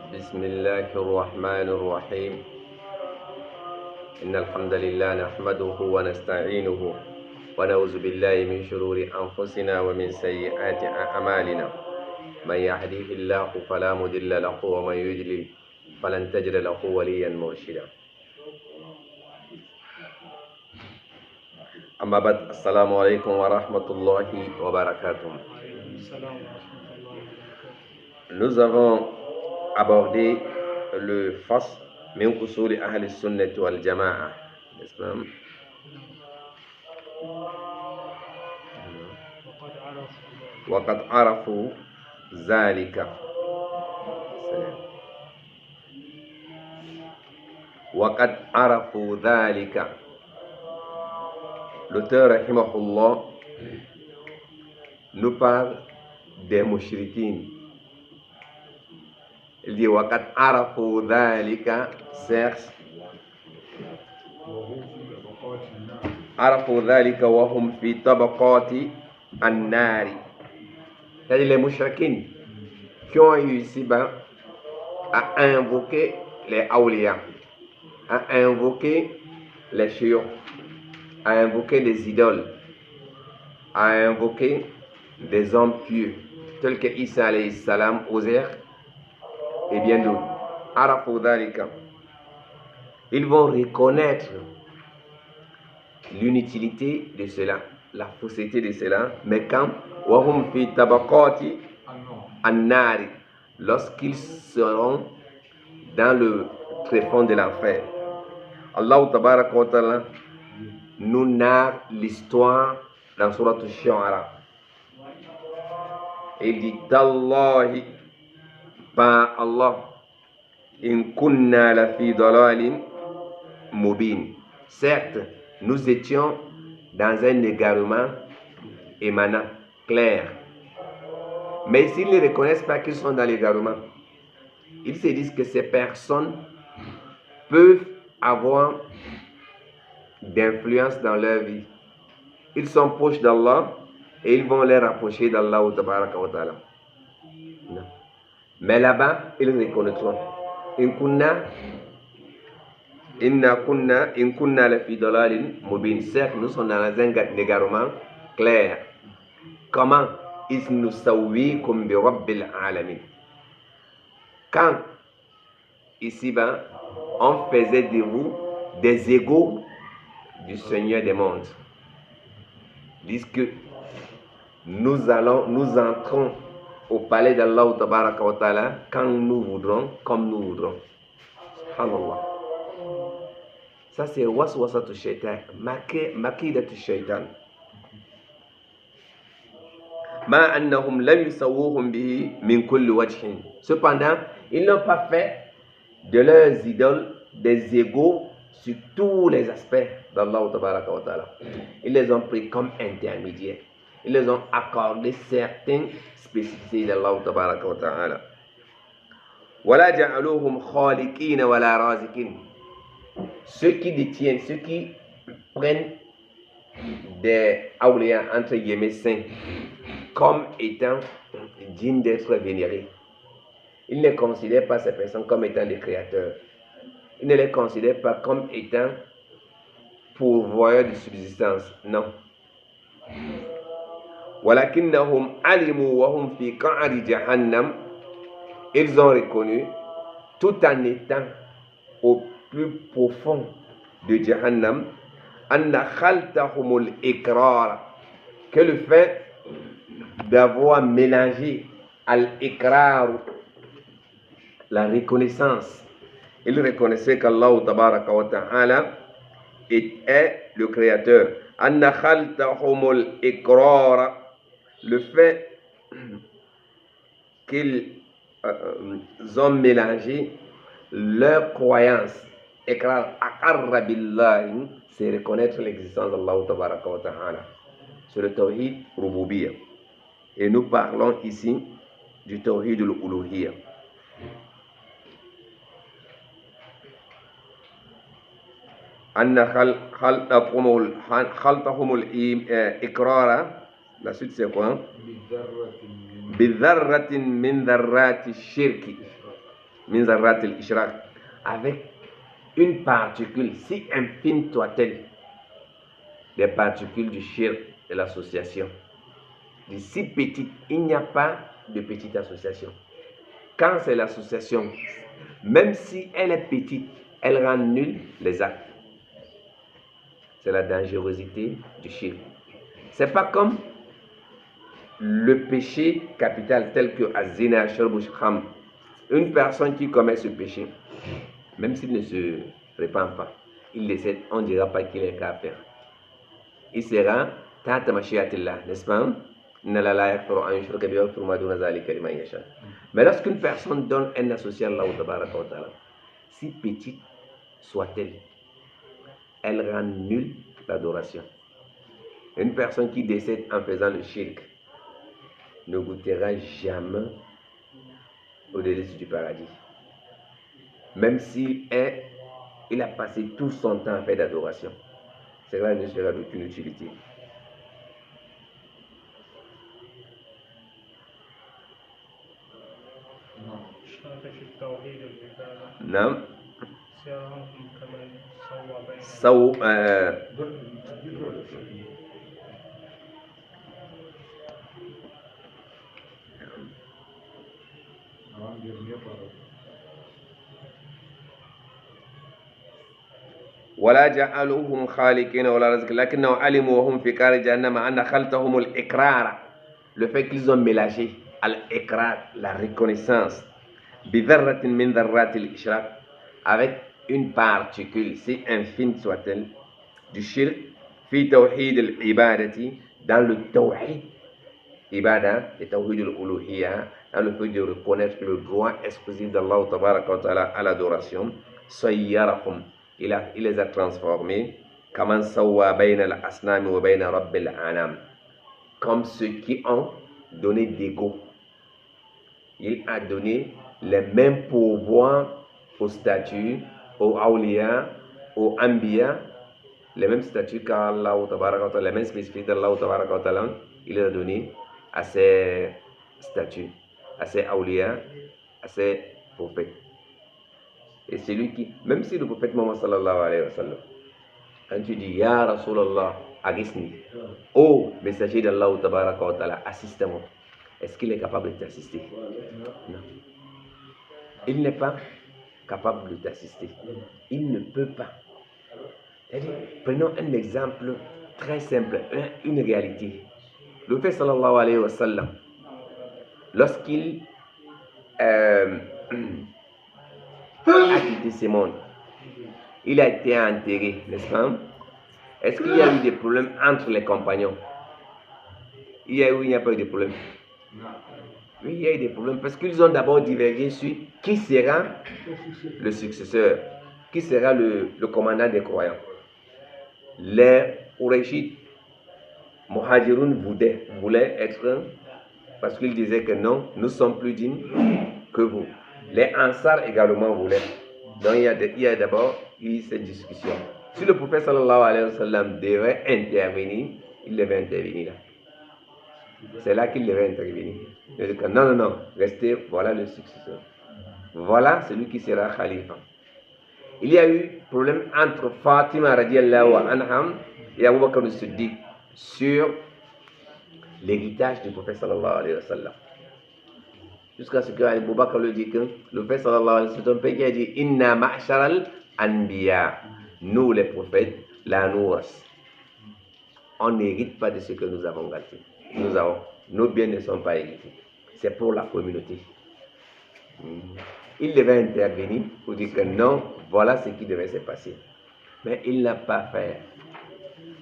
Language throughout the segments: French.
بسم الله الرحمن الرحيم إن الحمد لله نحمده ونستعينه ونعوذ بالله من شرور أنفسنا ومن سيئات أعمالنا من يهده الله فلا مضل له ومن يضلل فلن تجد له وليا مرشدا. أما بعد، السلام عليكم ورحمة الله وبركاته. Nous avons abordé le fasl min usuli ahli sunnati wal jama'a, n'est-ce pas? وقد عرفوا ذلك وقد عرفوا ذلك. L'auteur rahimahullah nous parle des mouchriquines. Il dit وقد عرفوا ذلك, certes عرفوا ذلك وهم في طبقات النار. C'est-à-dire les mouchriquines qui ont eu ici-bas à invoquer les awliya, à invoquer les chiites, à invoquer des idoles, à invoquer des hommes pieux tels que Isa alayhi salam, Uzair et bien d'autres. Arafu dhalika. Ils vont reconnaître l'inutilité de cela, la fausseté de cela, mais quand wahum fi tabaqati an-nari, lorsqu'ils seront dans le tréfonds de l'enfer. Allah tabaraka wa ta'ala nous narre l'histoire dans Surat Al-Shu'ara. Il dit Tallahi, par Allah, in kunna la fi dalalin mubin. Certes, nous étions dans un égarement émanant, clair. Mais s'ils ne reconnaissent pas qu'ils sont dans l'égarement, ils se disent que ces personnes peuvent avoir d'influence dans leur vie. Ils sont proches d'Allah et ils vont les rapprocher d'Allah wa ta'ala. Mais là-bas, ils reconnaîtront. In kunna la fi dalalin mubin. Certes, nous sommes dans un égarement clair. Comment? Is nusawwikum bi rabbil alamin. Quand ici-bas, on faisait de vous des égaux du Seigneur des mondes. Disent que nous entrons au palais d'Allah tabaraka wa ta'ala quand nous voudrons, comme nous voudrons. Subhanallah. Ça c'est waswasatu shaitan, makidatu shaitan. Ma annahum lam yusawwuhum bihi min kulli wajhin. Cependant, ils n'ont pas fait de leurs idoles des égaux sur tous les aspects d'Allah tabaraka wa ta'ala. Ils les ont pris comme intermédiaires. Ils les ont accordé certaines spécificités d'Allah tabaraka wa ta'ala. Wala ja'aluhum khaliqina wala raziqin. Ceux qui détiennent, ceux qui prennent des awliya entre guillemets saints comme étant dignes d'être vénérés, ils ne considèrent pas ces personnes comme étant des créateurs. Ils ne les considèrent pas comme étant pourvoyeurs de subsistance. Non. Walakinnahum alimu wa hum fi qa'ri jahannam. Ils ont reconnu, tout en étant au plus profond de Jahannam, anna khaltahumul ikrar, que le fait d'avoir mélangé al-ikrar, la reconnaissance. Ils reconnaissaient qu'Allah tabaraka wa ta'ala est le créateur. Anna khaltahumul ikrar, le fait qu'ils ont mélangé leur croyance, ikrar aqarra billahi, c'est reconnaître l'existence d'Allah tabaraka wa ta'ala. C'est le tawhid rububiyya. Et nous parlons ici du tawhid al-uluhiyya. Anna khaltahumul ikrara, la suite c'est quoi? Bidharratin min dharrati shirki. min zarrat al-ishraq, avec une particule, si infime soit-elle, des particules du shirk, de l'association. Si petite, il n'y a pas de petite association. Quand c'est l'association, même si elle est petite, elle rend nul les actes. C'est la dangerosité du shirk. C'est pas comme le péché capital tel que az-zina, shurbu kham. Une personne qui commet ce péché, même s'il ne se répand pas, il décède, on ne dira pas qu'il est kafir. Il sera tata mashiatillah, n'est-ce pas? Mais lorsqu'une personne donne un associé à Allah, si petite soit-elle, elle rend nulle l'adoration. Une personne qui décède en faisant le shirk ne goûtera jamais au délice du paradis. Même s'il a passé tout son temps à faire d'adoration. Cela ne sera d'aucune utilité. نعم ولا جعلوهم خالقين ولا رزق لكنهم علموا وهم في كار جهنم أن خلتهم الإقرار, le fait qu'ils ont mélangé al-iqrar, la reconnaissance, بذرة من ذرات الإشراك, avec une particule, si infime soit-elle, du shirk, في توحيد العبادة, dans le tawhid ibada, le tawhid al-uluhiyya, dans le fait de reconnaître le droit exclusif d'Allah tabaraka wa ta'ala à l'adoration, sayyarahum, il les a transformés, kaman sawwa bayna al-asnam wa bayna rabbil anam, comme ceux qui ont donné d'ego. Il a donné les mêmes pouvoirs aux statues, aux awliya, aux anbiya, les mêmes statuts qu'Allah tabaraka wa ta'ala, les mêmes spécificités d'Allah tabaraka wa ta'ala, il les a donné à ces statuts, à ces awliya, à ces prophètes. Et c'est lui qui, même si le prophète Mohammed sallallahu alayhi wa sallam, quand tu dis Ya Rasulallah, agisni, oh messager d'Allah tabaraka wa ta'ala, assiste-moi, est-ce qu'il est capable de t'assister? Non. Il n'est pas capable de t'assister. Il ne peut pas. Prenons un exemple très simple, une réalité. Le prophète sallallahu alayhi wa sallam, lorsqu'il a quitté ce monde, il a été enterré, n'est-ce pas? Est-ce qu'il y a eu des problèmes entre les compagnons? Il y a eu ou il n'y a pas eu de problème? Oui, il y a eu des problèmes parce qu'ils ont d'abord divergé sur qui sera le successeur, qui sera le commandant des croyants. Les Qurayshites, Muhajirun voulaient être, parce qu'ils disaient que non, nous sommes plus dignes que vous. Les Ansar également voulaient. Donc il y a d'abord eu cette discussion. Si le prophète sallallahu alayhi wa sallam devait intervenir, il devait intervenir là. C'est là qu'il devait intervenir. Il dit que non, restez, voilà le successeur. Voilà celui qui sera khalifa. Il y a eu problème entre Fatima radiallahu anha et Abu Bakr al-Siddiq sur l'héritage du prophète sallallahu alayhi wa sallam. Jusqu'à ce que Abu Bakr lui dit que le prophète sallallahu alayhi wa sallam a dit Inna ma'sharal anbiya, nous les prophètes, la nouras. On n'hérite pas de ce que nous avons gâté. Nos biens ne sont pas hérités. C'est pour la communauté. Il devait intervenir pour dire que non, voilà ce qui devait se passer. Mais il n'a pas fait.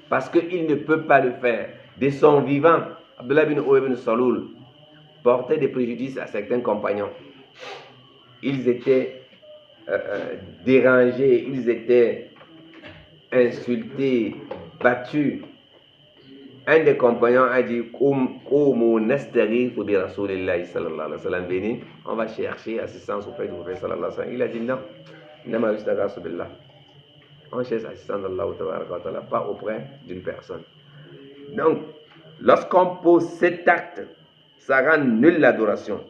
Parce qu'il ne peut pas le faire. De son vivant, Abdullah bin Ubay bin Salul portait des préjudices à certains compagnons. Ils étaient dérangés, ils étaient insultés, battus. Un des compagnons a dit venez, on va chercher assistance auprès du prophète sallallahu alayhi wa sallam. Il a dit non, on cherche assistance d'Allah, pas auprès d'une personne. Donc, lorsqu'on pose cet acte, ça rend nulle l'adoration.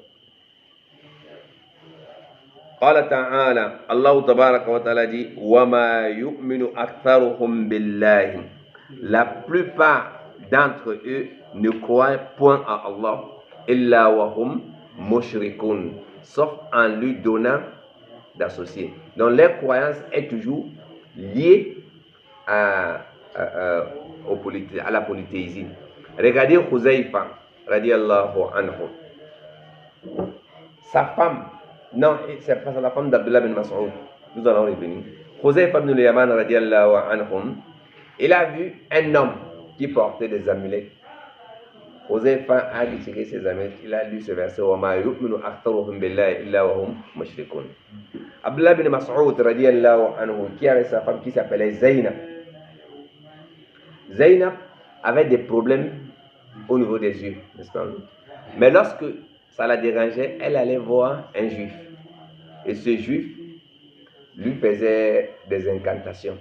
قال تعالى الله تبارك وتعالى dit وما يؤمن أكثرهم بالله. La plupart d'entre eux ne croient point à Allah إلا وهم مشركون, sauf en lui donnant d'associer. Donc leur croyance est toujours liée à la polythéisme. Regardez Huzaifa radiallahu anhu. Sa femme, non, c'est pas la femme d'Abdullah bin Mas'ud. Nous allons revenir. Huzaifa ibn al-Yaman radiallahu anhu, il a vu un homme qui portait des amulettes. Huzaifa a retiré ses amulettes. Il a lu ce verset وَمَا يُؤْمِنُ أَكْثَرُهُمْ بِاللَّهِ إِلَّا وَهُمْ مُشْرِكُونَ. Abdullah bin Mas'ud radiallahu anhu, qui avait sa femme qui s'appelait Zaynab. Zaynab avait des problèmes au niveau des yeux, n'est-ce pas? Mais lorsque ça la dérangeait, elle allait voir un juif. Et ce juif lui faisait des incantations.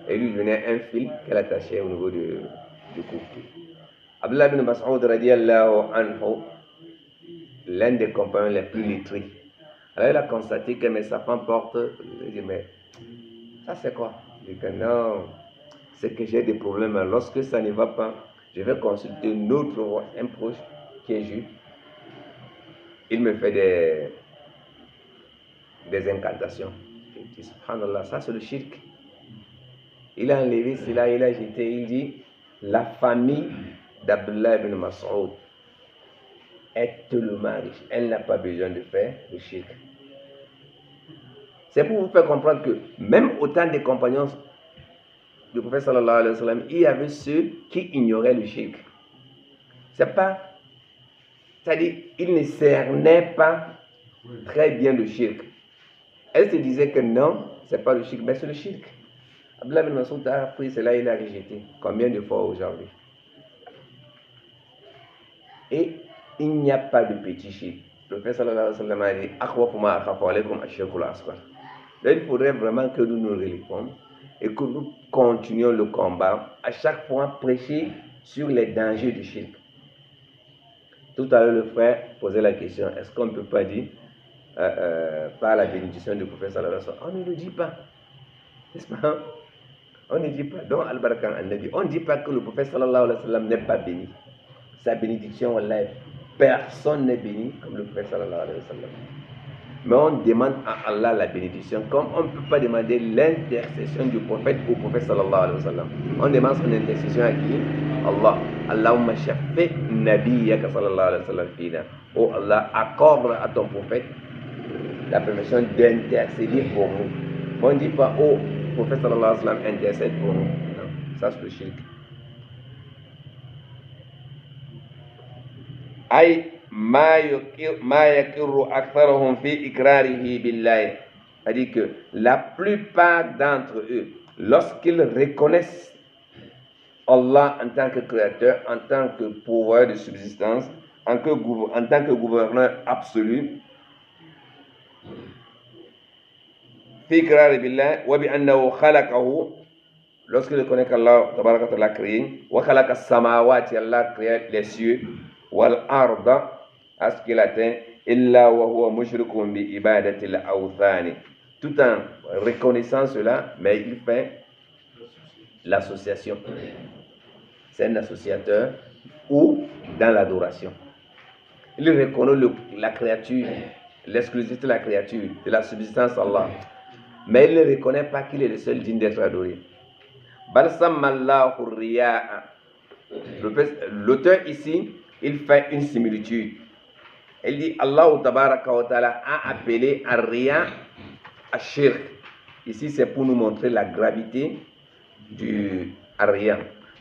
Et lui donnait un fil qu'elle attachait au niveau du cou. Abdullah bin Mas'ud radiallahu anhu, l'un des compagnons les plus lettrés, alors il a constaté que sa femme porte. Il dit, mais ça c'est quoi? Il dit que non, c'est que j'ai des problèmes. Lorsque ça ne va pas, je vais consulter un proche qui est juif. Il me fait des incantations. Il dit, subhanallah, ça c'est le shirk. Il a enlevé cela, il a jeté, il dit, la famille d'Abdullah ibn Mas'ud est tellement riche, elle n'a pas besoin de faire le shirk. C'est pour vous faire comprendre que même au temps des compagnons du prophète sallallahu alayhi wa sallam, il y avait ceux qui ignoraient le shirk. C'est-à-dire, ils ne cernaient pas très bien le shirk. Elle se disait que non, c'est pas le shirk, mais c'est le shirk. Abdullah bin Mas'ud a pris cela, il a rejeté. Combien de fois aujourd'hui? Et il n'y a pas de petit shirk. Le prophète sallallahu alayhi wa sallam a dit akhwafu ma akhafu alaykum ash-shirkul asghar. Là, il faudrait vraiment que nous nous relèvions et que nous continuions le combat, à chaque fois prêcher sur les dangers du shirk. Tout à l'heure, le frère posait la question, est-ce qu'on ne peut pas dire par la bénédiction du prophète sallallahu alayhi wa sallam? On ne le dit pas, n'est-ce pas? On ne dit pas, donc al-Barakan al-Nabi, on ne dit pas que le prophète sallallahu alayhi wa sallam n'est pas béni. Sa bénédiction, personne n'est béni comme le prophète sallallahu alayhi wa sallam. Mais on demande à Allah la bénédiction, comme on ne peut pas demander l'intercession du prophète au prophète sallallahu alayhi wa sallam. On demande son intercession à qui? Allah. Allahumma shaffi nabiyyaka sallallahu alayhi wa sallam fina. Oh Allah, accorde à ton prophète la permission d'intercéder pour nous. On ne dit pas, oh prophète sallallahu alayhi wa sallam intercède pour nous. Non, ça c'est le shirk. Aïe. C'est-à-dire que la plupart d'entre eux, lorsqu'ils reconnaissent Allah en tant que créateur, en tant que pouvoir de subsistance, en tant que gouverneur absolu, lorsqu'ils reconnaissent qu'Allah l'a créé, Allah a créé les cieux, wal arda, à ce qu'il atteint, illa wa huwa mushrikun bi ibadati al-awthani. Tout en reconnaissant cela, mais il fait l'association. C'est un associateur ou dans l'adoration. Il reconnaît la créature, l'exclusivité de la créature, de la subsistance Allah. Mais il ne reconnaît pas qu'il est le seul digne d'être adoré. Bal sammallahu riya'a. L'auteur ici, il fait une similitude. Il dit Allah tabaraka wa ta'ala a appelé à riya à shirk. Ici c'est pour nous montrer la gravité du riya.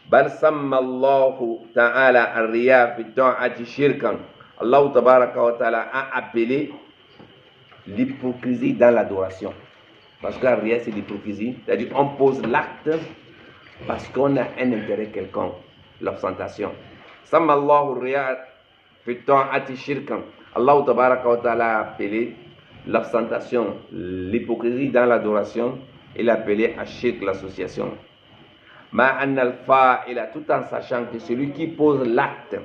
Bal sammallahu ta'ala ar-riya fi ta'ati shirkan. Allah tabaraka wa ta'ala a appelé l'hypocrisie dans l'adoration. Parce que riya c'est l'hypocrisie, c'est-à-dire on pose l'acte parce qu'on a un intérêt quelconque, l'ostentation. Sammallahu riya fi ta'ati shirkan. Allah tabaraka wa ta'ala a appelé l'ostentation, l'hypocrisie dans l'adoration, il a appelé à shirk, l'association. Ma'anna al-fa'ila, tout en sachant que celui qui pose l'acte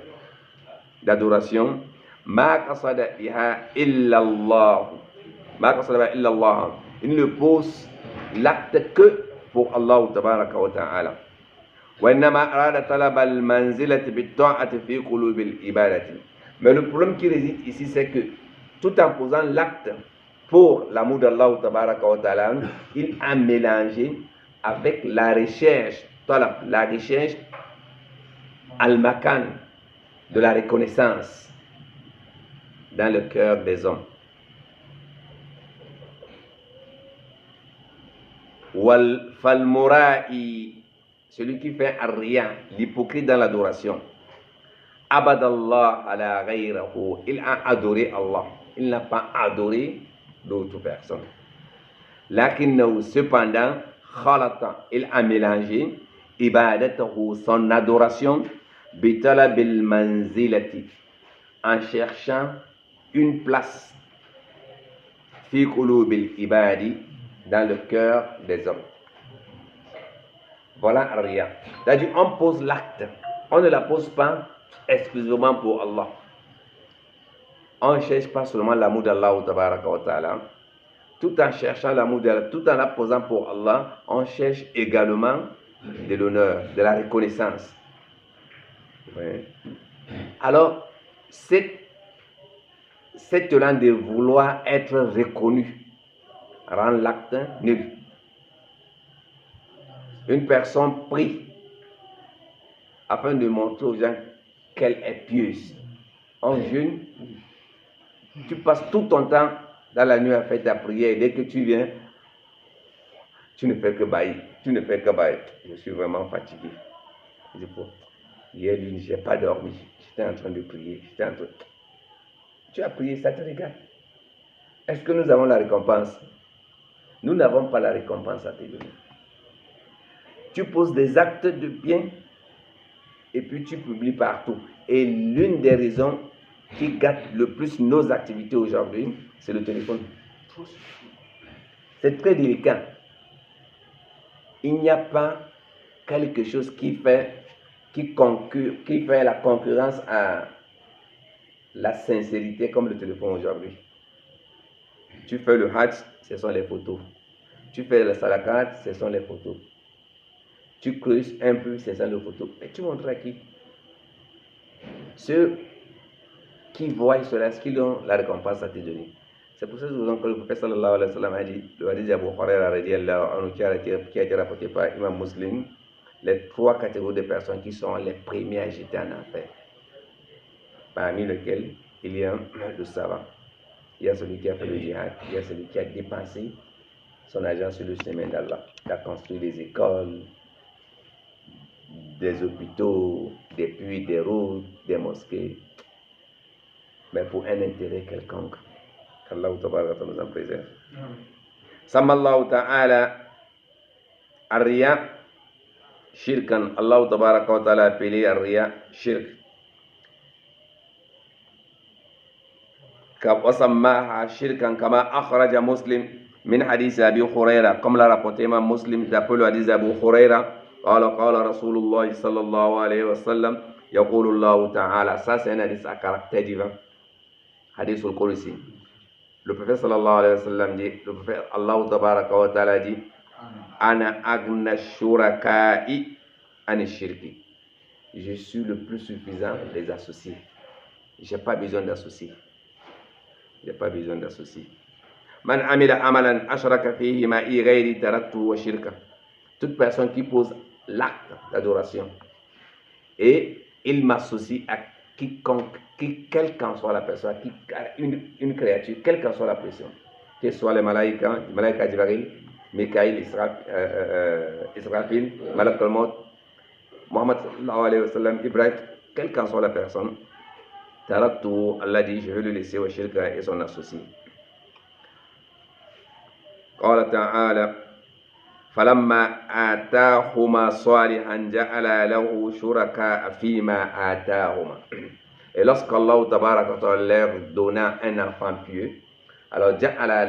d'adoration, ma qasada biha illa Allah, Il ne pose l'acte que pour Allah tabaraka wa ta'ala. Mais le problème qui réside ici, c'est que tout en posant l'acte pour l'amour d'Allah tabaraka wa ta'ala, il a mélangé avec la recherche al-makan de la reconnaissance dans le cœur des hommes. Falmura'i, celui qui fait rien, l'hypocrite dans l'adoration. Abadallah ala ghayrahu, il a adoré Allah, il n'a pas adoré d'autres personnes. Lakinnahu, cependant, khalata, il a mélangé ibadatahu, son adoration, bitalabil manzilati, en cherchant une place fi qulubil ibadi, dans le cœur des hommes. Voilà rien. C'est-à-dire, on pose l'acte. On ne la pose pas exclusivement pour Allah. On ne cherche pas seulement l'amour d'Allah tabaraka wa ta'ala. Tout en cherchant l'amour d'Allah, tout en la posant pour Allah, on cherche également de l'honneur, de la reconnaissance. Oui. Alors, cet élan de vouloir être reconnu rend l'acte nul. Une personne prie afin de montrer aux gens qu'elle est pieuse. En jeûne, tu passes tout ton temps dans la nuit à faire ta prière. Et dès que tu viens, tu ne fais que bailler. Je suis vraiment fatigué. Hier, je n'ai pas dormi. J'étais en train de prier. Tu as prié, ça te regarde. Est-ce que nous avons la récompense? Nous n'avons pas la récompense à te donner. Tu poses des actes de bien et puis tu publies partout. Et l'une des raisons qui gâte le plus nos activités aujourd'hui, c'est le téléphone. C'est très délicat. Il n'y a pas quelque chose qui fait la concurrence à la sincérité comme le téléphone aujourd'hui. Tu fais le hajj, ce sont les photos. Tu fais la salakat, ce sont les photos. Tu creuses un peu, ce sont les photos. Et tu montres à qui? Ceux qui voient cela, est-ce qu'ils ont la récompense à te donner? C'est pour ça que le prophète sallallahu alayhi wa sallam a dit, le hadith d'Abu Huraira qui a été rapporté par Imam Muslim, les trois catégories de personnes qui sont les premières à jeter en enfer. Parmi lesquelles il y a le savant. Il y a celui qui a fait le djihad, il y a celui qui a dépensé son argent sur le chemin d'Allah, qui a construit des écoles, des hôpitaux, des puits, des routes, des mosquées, mais pour un intérêt quelconque. Qu'Allah nous en préserve. Sammallahu ta'ala Ar-Riya shirkan. Allah tabaraka wa ta'ala a appelé Ar-Riya shirk. وسماها شركا كما أخرج مسلم من حديث أبي هريرة كما لا rapporté Imam Muslim d'après le hadith d'Abu Huraira قال رسول الله صلى الله عليه وسلم يقول الله تعالى. Ça c'est un hadith à caractère divin, hadith al-Qudsi. Le prophète sallallahu alayhi wa sallam dit, le prophète Allah tabaraka wa ta'ala dit, ana agna shuraka'i an shirki. Je suis le plus suffisant des associés. J'ai pas besoin d'associés. Il n'y a pas besoin d'associer. Man amila amalan ashraka fihi ma'i ghayri taraktu wa shirka. Toute personne qui pose l'acte d'adoration et il m'associe à quiconque, quelle qu'en soit la personne, une créature, quelle qu'en soit la personne, que ce soit les malaïkas, Jibril, Mikaïl, Israfil, Malak al-Maut, Muhammad sallallahu alayhi wa sallam, Ibrahim, quelle qu'en soit la personne, taraktu, Allah dit, je vais le laisser au shirka et son associé. قال تعالى فلما آتاهما صالحا جعل له شركاء فيما آتاهما. Et lorsqu'Allah tabaraka wa ta'ala leur donna un enfant pieux, alors ja'ala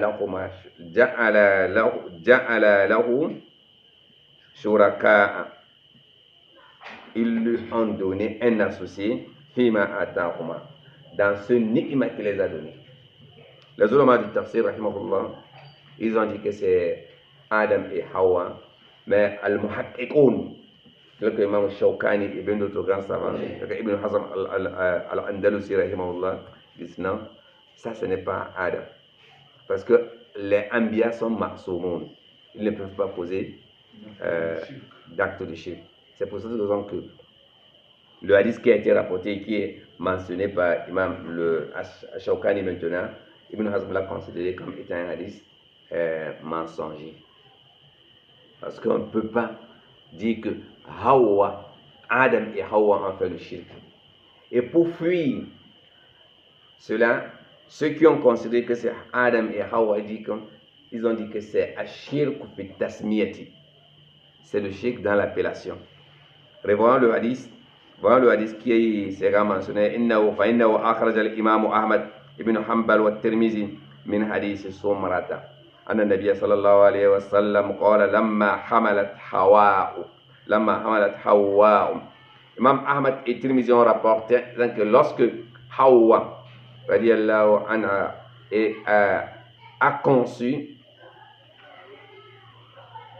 lahu shuraka, ils lui ont donné un associé fima atahuma, dans ce ni'ma qu'il les a donné. Les ulama du tafsir, rahimahullah, ils ont dit que c'est Adam et Hawa, mais al-muhaqqiqoun, le Imam Shawkani et bien d'autres grands savants, Ibn Hazm al-Andalusi, rahimahullah, disent non, ça ce n'est pas Adam. Parce que les Anbiya sont ma'soumoun. Ils ne peuvent pas poser d'acte de shirk. C'est pour cette raison que le hadith qui a été rapporté et qui est mentionné par Imam le Shawkani maintenant, Ibn Hazm l'a considéré comme étant un hadith mensonger. Parce qu'on ne peut pas dire que Adam et Hawa ont fait le shirk. Et pour fuir cela, ceux qui ont considéré que c'est Adam et Hawa, ils ont dit que c'est ashirk fi tasmiyati. C'est le shirk dans l'appellation. Revoyons le hadith. Voyons le hadith qui sera mentionné. فإنه أخرج الإمام أحمد بن حنبل والترمذي من حديث سمرة أن النبي صلى الله عليه وسلم قال لما حملت حواء. Imam Ahmad et Tirmizi ont rapporté que lorsque Hawa radiallahu anha a conçu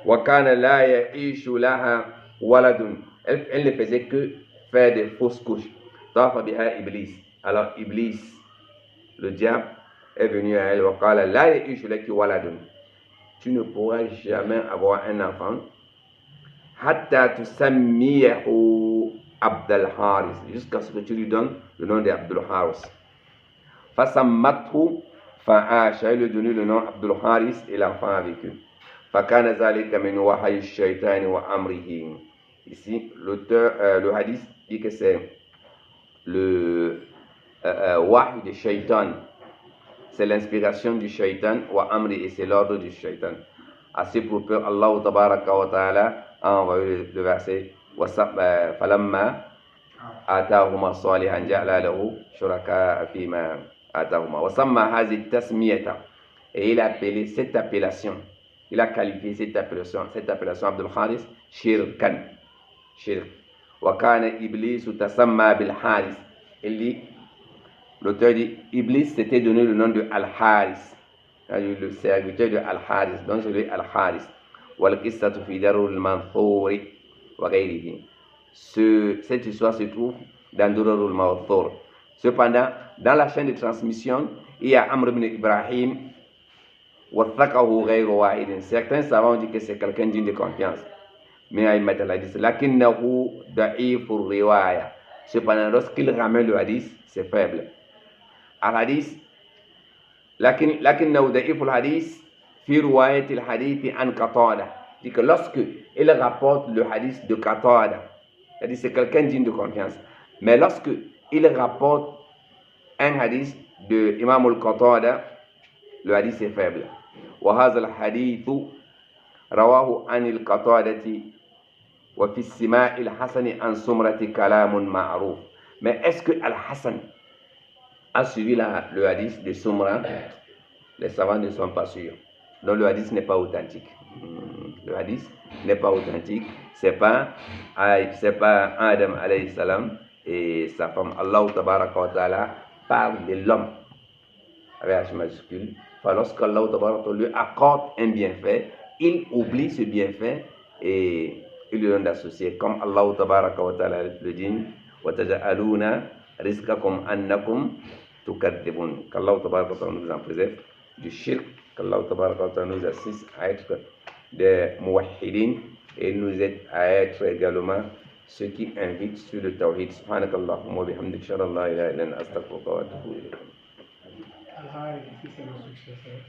wa kana la ya'ishu laha waladun, elle ne faisait que faire des fausses couches. Tafa biha Iblis. Alors Iblis, le diable, est venu à elle. Wa qala la ya'ishu laki waladun. Tu ne pourras jamais avoir un enfant. Hatta tusammiyahu Abdul Haris. Jusqu'à ce que tu lui donnes le nom d'Abdul Haris. Fasammathu fa'asha. Il lui donne le nom Abdul Haris et l'enfant a vécu. Fakana zalika min wahyi shaytan wa amrihi. Ici, l'auteur, le hadith dit que c'est le wahy de shaitan. C'est l'inspiration du shaitan wa amri et c'est l'ordre du shaitan. À ce propos, Allah tabaraka wa ta'ala a envoyé le verset falamma atahuma salihan ja'ala lahu shuraka fima atahuma wa samma hazi tasmiyata. Et il a appelé cette appellation, il a qualifié cette appellation Abdul Haris shirkan. Shirk. Wa kana Iblis tasamma bil Haris. Il dit, l'auteur dit, Iblis s'était donné le nom de Al-Haris, le serviteur de Al-Haris, donc c'est lui Al-Haris. Wal qissatu fi darul manthuri wa ghayrihi. Cette histoire se trouve dans Durarul Manthur. Cependant, dans la chaîne de transmission, il y a Amr ibn Ibrahim wa thaqahu ghayru wahidin. Certains savants disent que c'est quelqu'un digne de confiance. Mais il met le hadith. Lakinnahu da'ifur riwaya. Cependant, lorsqu'il ramène le hadith, c'est faible. Al-hadith, lakinnahu da'iful hadith fi riwayat al-hadith an Qatada. Dit que lorsque il rapporte le hadith de Qatada, c'est-à-dire c'est quelqu'un digne de confiance. Mais lorsque il rapporte un hadith de Imam al-Qatada, le hadith est faible. Wa hadha al-hadith rawahu an al-Qatadati wa fi as-Sima' al-Hasan an Sumrati kalamun ma'ruf. Mais est-ce que Al-Hasan a suivi le hadith de Sumra? Les savants ne sont pas sûrs. Donc le hadith n'est pas authentique. Le hadith n'est pas authentique. C'est pas Adam alayhi salam et sa femme. Allah tabaraka wa ta'ala parle de l'homme avec H majuscule. Lorsqu'Allah tabaraka lui accorde un bienfait, il oublie ce bienfait et il lui donne d'associer. Comme Allah tabaraka wa ta'ala le dit, wa taj'aluna rizqakum annakum tukadzibun. Qu'Allah tabaraka wa ta'ala nous en préserve du shirk, qu'Allah tabaraka wa ta'ala nous assiste à être des muwahhidin et nous aide à être également ceux qui invitent sur le tawhid. Subhanakallahumma wa bihamdika, ashhadu an la ilaha illa anta, astaghfiruka wa atubu ilayk. Al-Haris, ici c'est le successeur.